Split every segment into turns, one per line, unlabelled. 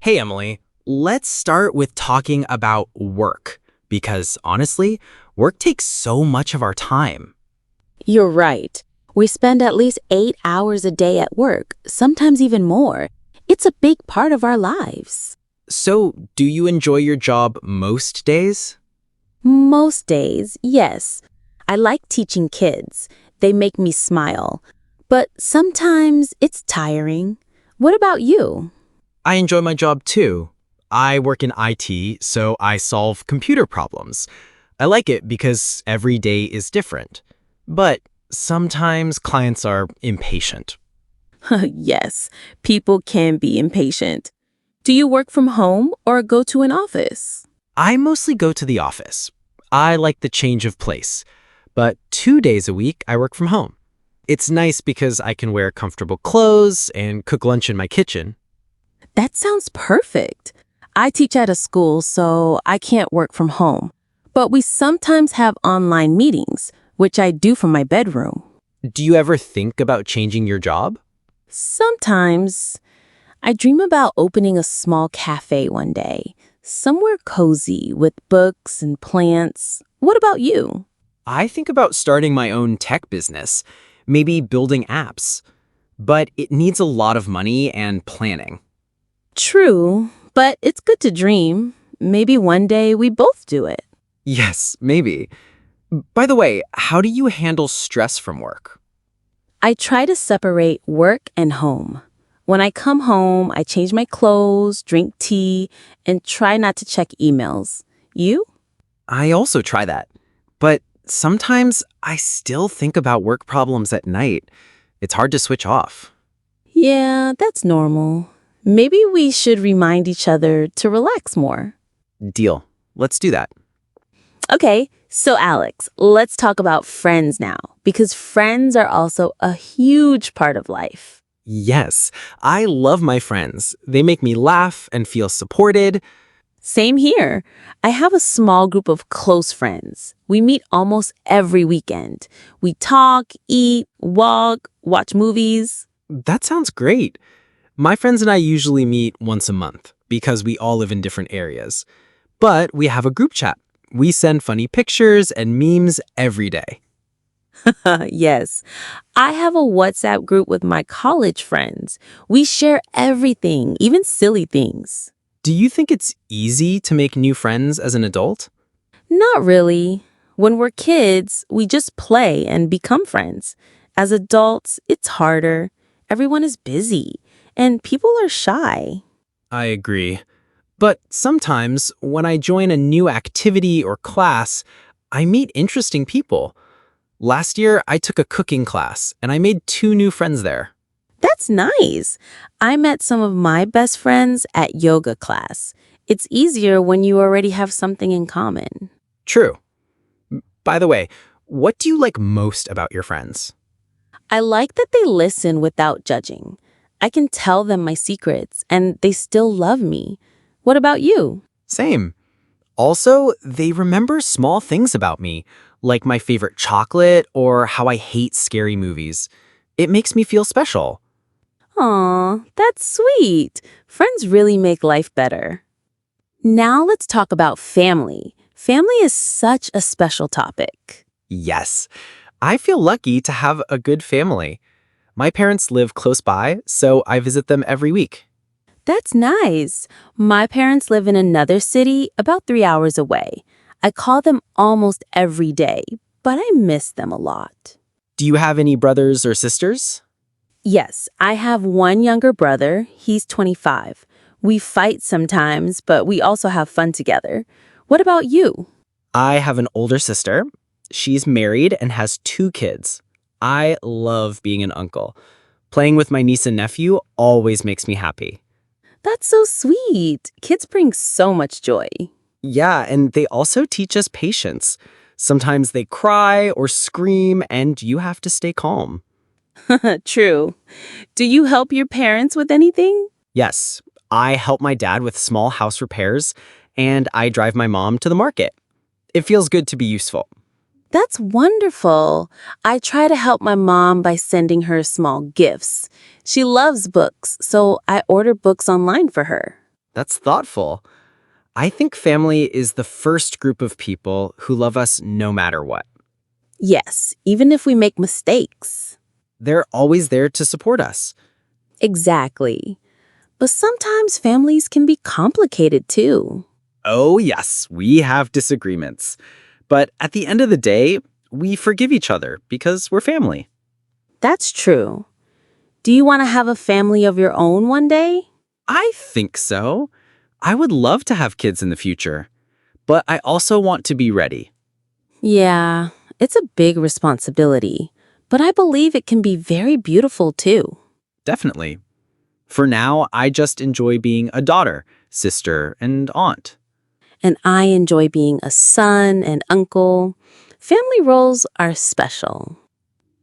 Hey, Emily, let's start with talking about work, because honestly, work takes so much of our time.
You're right. We spend at least 8 hours a day at work, sometimes even more. It's a big part of our lives.
So, do you enjoy your job most days?
Most days, yes. I like teaching kids. They make me smile. But sometimes it's tiring. What about you?
I enjoy my job too. I work in IT, so I solve computer problems. I like it because every day is different. But sometimes clients are impatient.
Yes, people can be impatient. Do you work from home or go to an office?
I mostly go to the office. I like the change of place. But 2 days a week, I work from home. It's nice because I can wear comfortable clothes and cook lunch in my kitchen.
That sounds perfect. I teach at a school, so I can't work from home. But we sometimes have online meetings, which I do from my bedroom.
Do you ever think about changing your job?
Sometimes I dream about opening a small cafe one day, somewhere cozy with books and plants. What about you?
I think about starting my own tech business, maybe building apps. But it needs a lot of money and planning.
True, but it's good to dream. Maybe one day we both do it.
Yes, maybe. By the way, how do you handle stress from work?
I try to separate work and home. When I come home, I change my clothes, drink tea, and try not to check emails. You?
I also try that. But sometimes I still think about work problems at night. It's hard to switch off.
Yeah, that's normal. Maybe we should remind each other to relax more.
Deal. Let's do that.
Okay, so Alex, let's talk about friends now, because friends are also a huge part of life.
Yes, I love my friends. They make me laugh and feel supported.
Same here. I have a small group of close friends. We meet almost every weekend. We talk, eat, walk, watch movies.
That sounds great. My friends and I usually meet once a month because we all live in different areas. But we have a group chat. We send funny pictures and memes every day.
Yes, I have a WhatsApp group with my college friends. We share everything, even silly things.
Do you think it's easy to make new friends as an adult?
Not really. When we're kids, we just play and become friends. As adults, it's harder. Everyone is busy, and people are shy.
I agree. But sometimes, when I join a new activity or class, I meet interesting people. Last year, I took a cooking class, and I made 2 new friends there.
That's nice. I met some of my best friends at yoga class. It's easier when you already have something in common.
True. By the way, what do you like most about your friends?
I like that they listen without judging. I can tell them my secrets, and they still love me. What about you?
Same. Also, they remember small things about me, like my favorite chocolate or how I hate scary movies. It makes me feel special.
Aw, that's sweet. Friends really make life better. Now let's talk about family. Family is such a special topic.
Yes, I feel lucky to have a good family. My parents live close by, so I visit them every week.
That's nice. My parents live in another city about 3 hours away. I call them almost every day, but I miss them a lot.
Do you have any brothers or sisters?
Yes, I have one younger brother. He's 25. We fight sometimes, but we also have fun together. What about you?
I have an older sister. She's married and has 2 kids. I love being an uncle. Playing with my niece and nephew always makes me happy.
That's so sweet. Kids bring so much joy.
Yeah, and they also teach us patience. Sometimes they cry or scream, and you have to stay calm.
True. Do you help your parents with anything?
Yes, I help my dad with small house repairs, and I drive my mom to the market. It feels good to be useful.
That's wonderful. I try to help my mom by sending her small gifts. She loves books, so I order books online for her.
That's thoughtful. I think family is the first group of people who love us no matter what.
Yes, even if we make mistakes.
They're always there to support us.
Exactly. But sometimes families can be complicated too.
Oh, yes, we have disagreements. But at the end of the day, we forgive each other because we're family.
That's true. Do you want to have a family of your own one day?
I think so. I would love to have kids in the future. But I also want to be ready.
Yeah, it's a big responsibility, but I believe it can be very beautiful too.
Definitely. For now, I just enjoy being a daughter, sister, and aunt.
And I enjoy being a son and uncle. Family roles are special.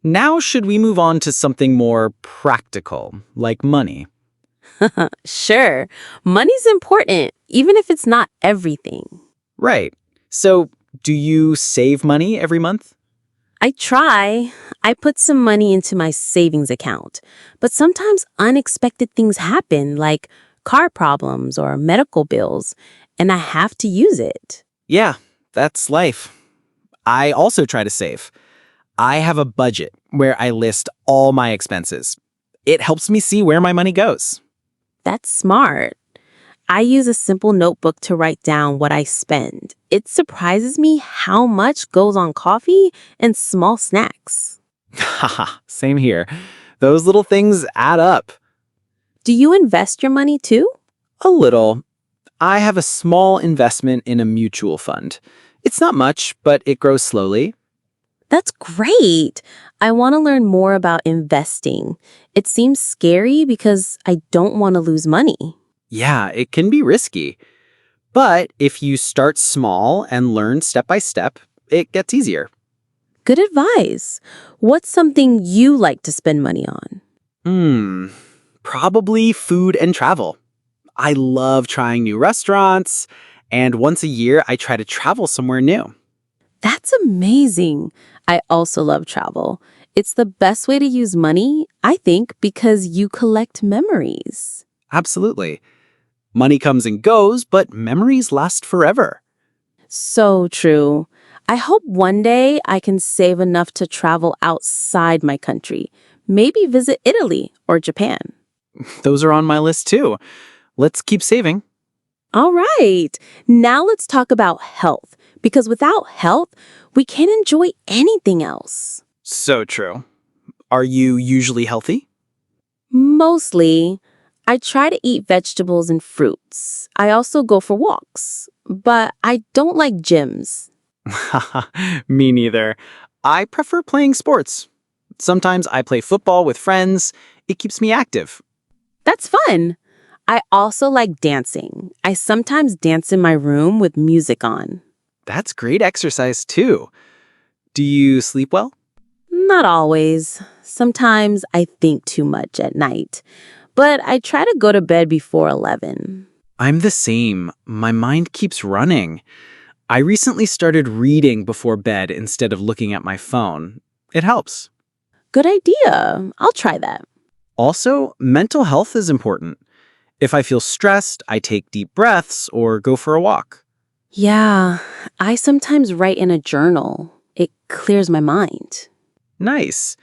Now, should we move on to something more practical, like money?
Sure, money's important, even if it's not everything.
Right. So, do you save money every month?
I try. I put some money into my savings account, but sometimes unexpected things happen, like car problems or medical bills, and I have to use it.
Yeah, that's life. I also try to save. I have a budget where I list all my expenses. It helps me see where my money goes.
That's smart. I use a simple notebook to write down what I spend. It surprises me how much goes on coffee and small snacks.
Haha, same here. Those little things add up.
Do you invest your money too?
A little. I have a small investment in a mutual fund. It's not much, but it grows slowly.
That's great. I want to learn more about investing. It seems scary because I don't want to lose money.
Yeah, it can be risky. But if you start small and learn step by step, it gets easier.
Good advice. What's something you like to spend money on?
Probably food and travel. I love trying new restaurants, and once a year I try to travel somewhere new.
That's amazing. I also love travel. It's the best way to use money, I think, because you collect memories.
Absolutely. Money comes and goes, but memories last forever.
So true. I hope one day I can save enough to travel outside my country, maybe visit Italy or Japan.
Those are on my list too. Let's keep saving.
All right. Now let's talk about health, because without health, we can't enjoy anything else.
So true. Are you usually healthy?
Mostly. I try to eat vegetables and fruits. I also go for walks, but I don't like gyms.
Me neither. I prefer playing sports. Sometimes I play football with friends. It keeps me active.
That's fun. I also like dancing. I sometimes dance in my room with music on.
That's great exercise too. Do you sleep well?
Not always. Sometimes I think too much at night. But I try to go to bed before 11.
I'm the same. My mind keeps running. I recently started reading before bed instead of looking at my phone. It helps.
Good idea. I'll try that.
Also, mental health is important. If I feel stressed, I take deep breaths or go for a walk.
Yeah, I sometimes write in a journal. It clears my mind.
Nice.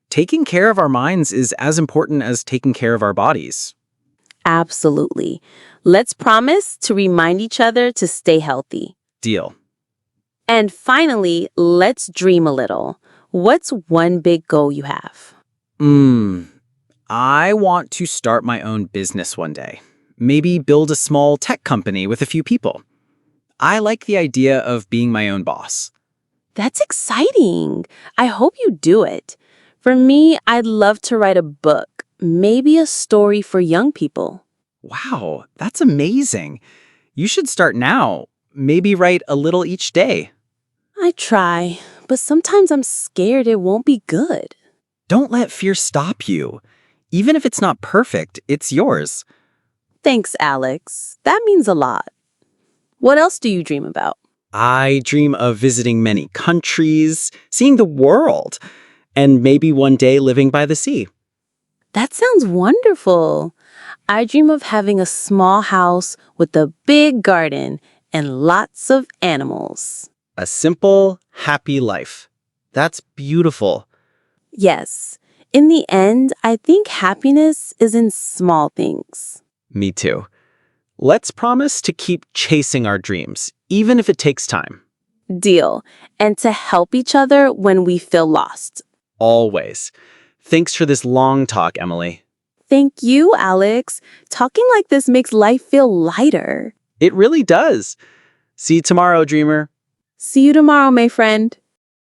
Taking care of our minds is as important as taking care of our bodies.
Absolutely. Let's promise to remind each other to stay healthy.
Deal.
And finally, let's dream a little. What's one big goal you have?
I want to start my own business one day. Maybe build a small tech company with a few people. I like the idea of being my own boss.
That's exciting. I hope you do it. For me, I'd love to write a book, maybe a story for young people.
Wow, that's amazing. You should start now. Maybe write a little each day.
I try, but sometimes I'm scared it won't be good.
Don't let fear stop you. Even if it's not perfect, it's yours.
Thanks, Alex. That means a lot. What else do you dream about?
I dream of visiting many countries, seeing the world, and maybe one day living by the sea.
That sounds wonderful. I dream of having a small house with a big garden and lots of animals.
A simple, happy life. That's beautiful.
Yes, in the end, I think happiness is in small things.
Me too. Let's promise to keep chasing our dreams, even if it takes time.
Deal. And to help each other when we feel lost.
Always. Thanks for this long talk, Emily.
Thank you, Alex. Talking like this makes life feel lighter.
It really does. See you tomorrow, dreamer.
See you tomorrow, my friend.